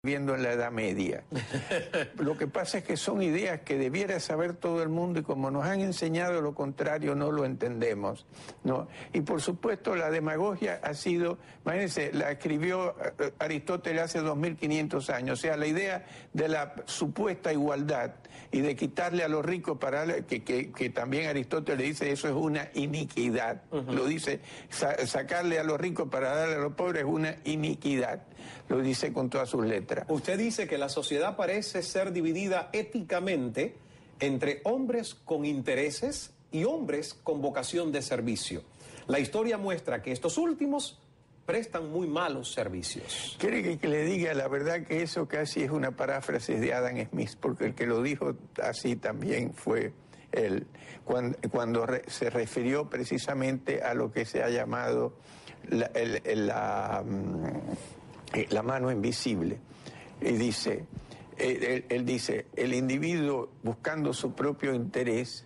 viendo en la Edad Media. Lo que pasa es que son ideas que debiera saber todo el mundo y como nos han enseñado lo contrario no lo entendemos, ¿no? Y por supuesto la demagogia ha sido, imagínense, la escribió Aristóteles hace 2500 años, o sea, la idea de la supuesta igualdad y de quitarle a los ricos para que también Aristóteles dice eso es una iniquidad, lo dice, sacarle a los ricos para darle a los pobres es una iniquidad, lo dice con todas sus letras. Usted dice que la sociedad parece ser dividida éticamente entre hombres con intereses y hombres con vocación de servicio. La historia muestra que estos últimos prestan muy malos servicios. ¿Quiere que le diga la verdad que eso casi es una paráfrasis de Adam Smith? Porque el que lo dijo así también fue él, cuando se refirió precisamente a lo que se ha llamado la mano invisible. Y dice, él dice, el individuo buscando su propio interés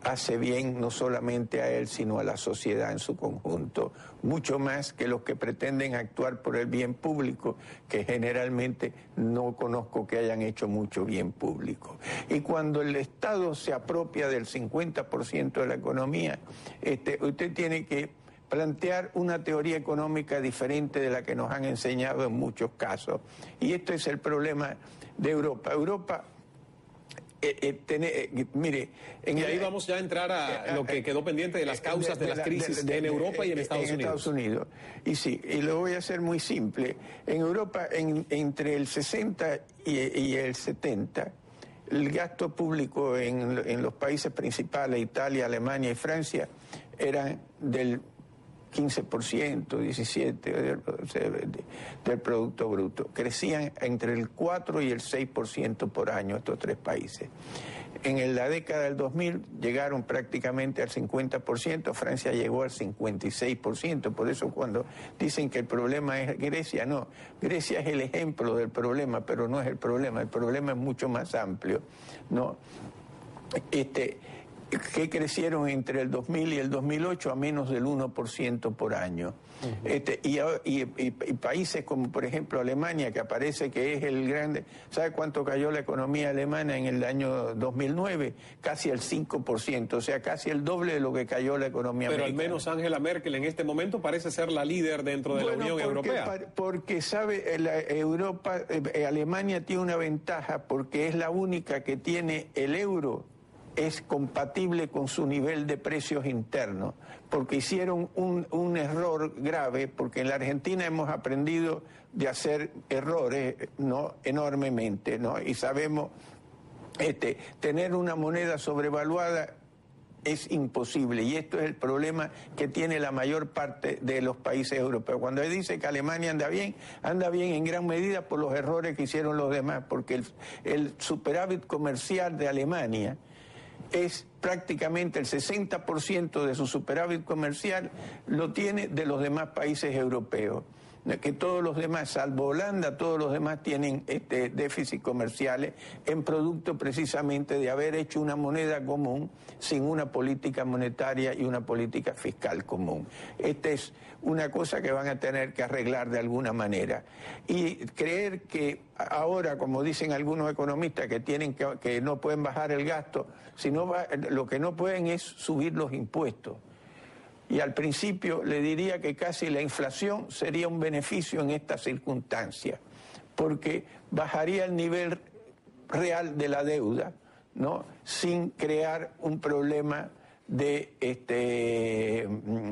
hace bien no solamente a él, sino a la sociedad en su conjunto, mucho más que los que pretenden actuar por el bien público, que generalmente no conozco que hayan hecho mucho bien público. Y cuando el Estado se apropia del 50% de la economía, usted tiene que plantear una teoría económica diferente de la que nos han enseñado en muchos casos. Y esto es el problema de Europa. Europa, mire... Y ahí vamos ya a entrar a lo que quedó pendiente de las causas de las crisis en Europa y en Estados Unidos. Y sí, y lo voy a hacer muy simple. En Europa, entre el 60 y el 70... el gasto público en los países principales, Italia, Alemania y Francia, eran del 15%, 17% del Producto Bruto. Crecían entre el 4 y el 6% por año estos tres países. En la década del 2000 llegaron prácticamente al 50%, Francia llegó al 56%, por eso cuando dicen que el problema es Grecia, no, Grecia es el ejemplo del problema, pero no es el problema es mucho más amplio, ¿no? Que crecieron entre el 2000 y el 2008 a menos del 1% por año. Y países como por ejemplo Alemania, que aparece que es el grande, ¿sabe cuánto cayó la economía alemana en el año 2009? Casi el 5%, o sea, casi el doble de lo que cayó la economía americana. Pero al menos Angela Merkel en este momento parece ser la líder dentro de la Unión Europea. Porque sabe, Alemania tiene una ventaja porque es la única que tiene el euro, es compatible con su nivel de precios internos, porque hicieron un error grave, porque en la Argentina hemos aprendido de hacer errores, ¿no?, enormemente, ¿no? Y sabemos, tener una moneda sobrevaluada es imposible, y esto es el problema que tiene la mayor parte de los países europeos. Cuando él dice que Alemania anda bien en gran medida por los errores que hicieron los demás, porque el superávit comercial de Alemania es prácticamente el 60% de su superávit comercial lo tiene de los demás países europeos, que todos los demás, salvo Holanda, todos los demás tienen déficit comerciales en producto precisamente de haber hecho una moneda común sin una política monetaria y una política fiscal común. Esta es una cosa que van a tener que arreglar de alguna manera. Y creer que ahora, como dicen algunos economistas, que no pueden bajar el gasto, sino lo que no pueden es subir los impuestos. Y al principio le diría que casi la inflación sería un beneficio en estas circunstancias, porque bajaría el nivel real de la deuda, ¿no?, sin crear un problema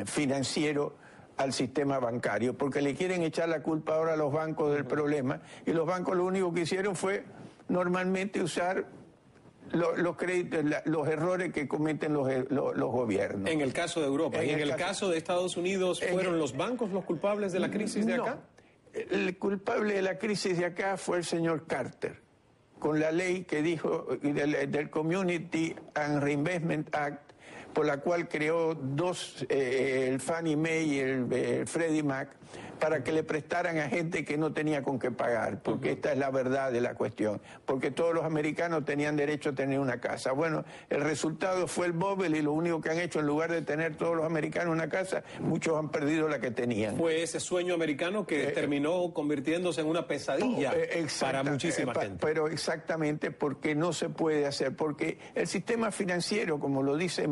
financiero al sistema bancario, porque le quieren echar la culpa ahora a los bancos del problema, y los bancos lo único que hicieron fue normalmente usar los créditos, los errores que cometen los gobiernos. En el caso de Europa. ¿Y en el caso de Estados Unidos fueron los bancos los culpables de la crisis de acá? El culpable de la crisis de acá fue el señor Carter, con la ley que dijo del Community and Reinvestment Act, por la cual creó el Fannie Mae y el Freddie Mac, para que le prestaran a gente que no tenía con qué pagar, porque esta es la verdad de la cuestión, porque todos los americanos tenían derecho a tener una casa. Bueno, el resultado fue el bubble y lo único que han hecho, en lugar de tener todos los americanos una casa, muchos han perdido la que tenían. Fue ese sueño americano que terminó convirtiéndose en una pesadilla para muchísima gente. Pero exactamente porque no se puede hacer, porque el sistema financiero, como lo dice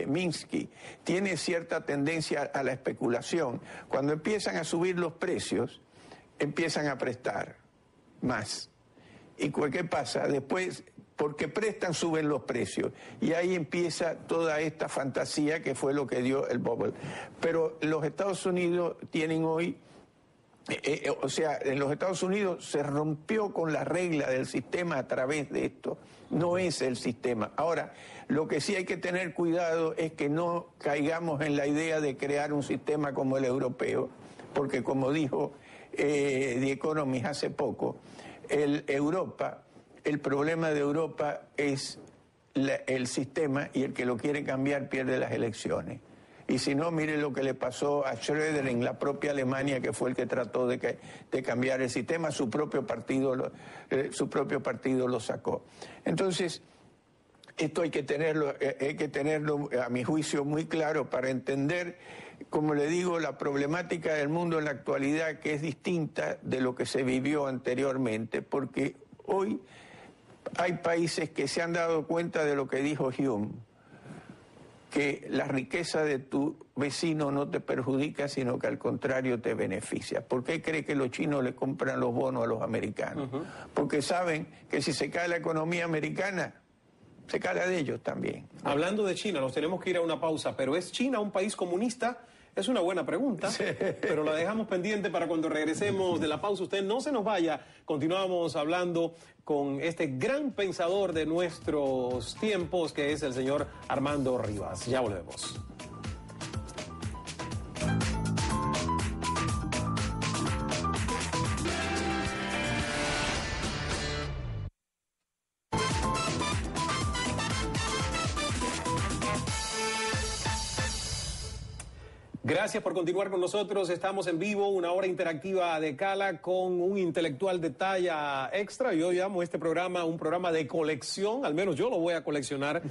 Minsky, tiene cierta tendencia a la especulación. Cuando empiezan a subir los precios, empiezan a prestar más. ¿Y qué pasa? Después, porque prestan, suben los precios. Y ahí empieza toda esta fantasía que fue lo que dio el bubble. Pero los Estados Unidos tienen hoy, en los Estados Unidos se rompió con la regla del sistema a través de esto. No es el sistema. Ahora, lo que sí hay que tener cuidado es que no caigamos en la idea de crear un sistema como el europeo, porque como dijo The Economist hace poco, el problema de Europa es el sistema, y el que lo quiere cambiar pierde las elecciones. Y si no, mire lo que le pasó a Schröder en la propia Alemania, que fue el que trató de cambiar el sistema, su propio partido lo sacó. Entonces, esto hay que tenerlo, a mi juicio, muy claro para entender, como le digo, la problemática del mundo en la actualidad, que es distinta de lo que se vivió anteriormente, porque hoy hay países que se han dado cuenta de lo que dijo Hume, que la riqueza de tu vecino no te perjudica, sino que al contrario te beneficia. ¿Por qué cree que los chinos le compran los bonos a los americanos? Porque saben que si se cae la economía americana, se cae la de ellos también. Hablando de China, nos tenemos que ir a una pausa, pero ¿es China un país comunista? Es una buena pregunta, sí, pero la dejamos pendiente para cuando regresemos de la pausa. Usted no se nos vaya. Continuamos hablando con este gran pensador de nuestros tiempos, que es el señor Armando Rivas. Ya volvemos. Gracias por continuar con nosotros. Estamos en vivo, una hora interactiva de Cala con un intelectual de talla extra. Yo llamo este programa un programa de colección, al menos yo lo voy a coleccionar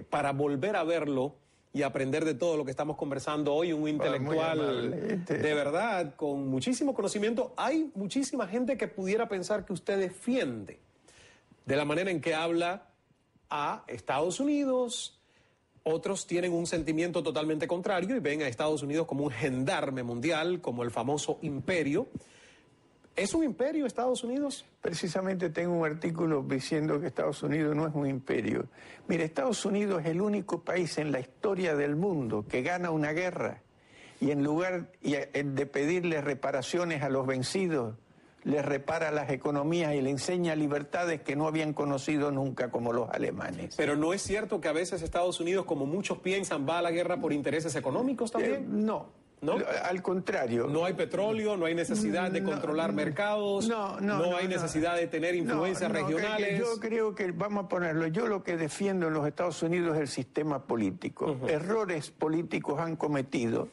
para volver a verlo y aprender de todo lo que estamos conversando hoy. Un intelectual de verdad, con muchísimo conocimiento. Hay muchísima gente que pudiera pensar que usted defiende de la manera en que habla a Estados Unidos. Otros tienen un sentimiento totalmente contrario y ven a Estados Unidos como un gendarme mundial, como el famoso imperio. ¿Es un imperio Estados Unidos? Precisamente tengo un artículo diciendo que Estados Unidos no es un imperio. Mire, Estados Unidos es el único país en la historia del mundo que gana una guerra y en lugar de pedirle reparaciones a los vencidos, les repara las economías y le enseña libertades que no habían conocido nunca, como los alemanes. Pero ¿no es cierto que a veces Estados Unidos, como muchos piensan, va a la guerra por intereses económicos también? No. Al contrario. No hay petróleo, no hay necesidad de controlar mercados, no hay necesidad de tener influencias regionales. Yo creo que, vamos a ponerlo, yo lo que defiendo en los Estados Unidos es el sistema político. Errores políticos han cometido,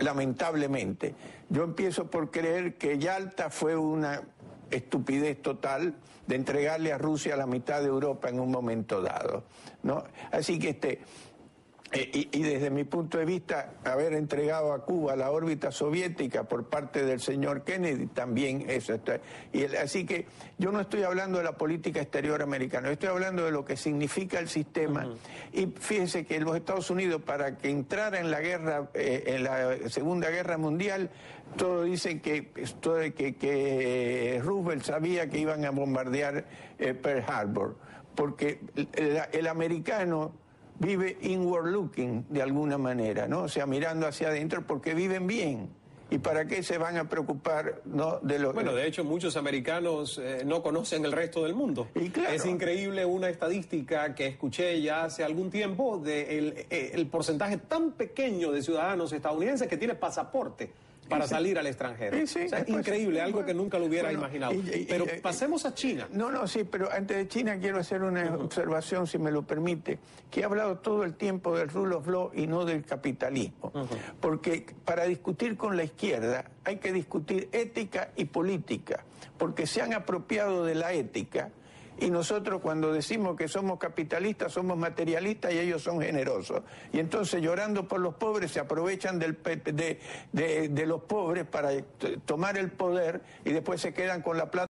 lamentablemente. Yo empiezo por creer que Yalta fue una estupidez total de entregarle a Rusia la mitad de Europa en un momento dado, ¿no? Así que y desde mi punto de vista, haber entregado a Cuba la órbita soviética por parte del señor Kennedy también eso. Así que yo no estoy hablando de la política exterior americana, estoy hablando de lo que significa el sistema. Y fíjense que los Estados Unidos, para que entrara en la guerra, en la Segunda Guerra Mundial, todos dicen que Roosevelt sabía que iban a bombardear Pearl Harbor, porque el americano vive inward looking de alguna manera, ¿no? O sea, mirando hacia adentro porque viven bien. ¿Y para qué se van a preocupar, no, de lo? Bueno, de hecho, muchos americanos no conocen el resto del mundo. Y claro, es increíble una estadística que escuché ya hace algún tiempo de el porcentaje tan pequeño de ciudadanos estadounidenses que tiene pasaporte para salir al extranjero. O sea, es increíble, algo que nunca lo hubiera imaginado. Pero pasemos a China. No, sí, pero antes de China quiero hacer una observación, si me lo permite, que he hablado todo el tiempo del rule of law y no del capitalismo. Porque para discutir con la izquierda hay que discutir ética y política, porque se han apropiado de la ética. Y nosotros cuando decimos que somos capitalistas somos materialistas y ellos son generosos. Y entonces llorando por los pobres se aprovechan de los pobres para tomar el poder y después se quedan con la plata.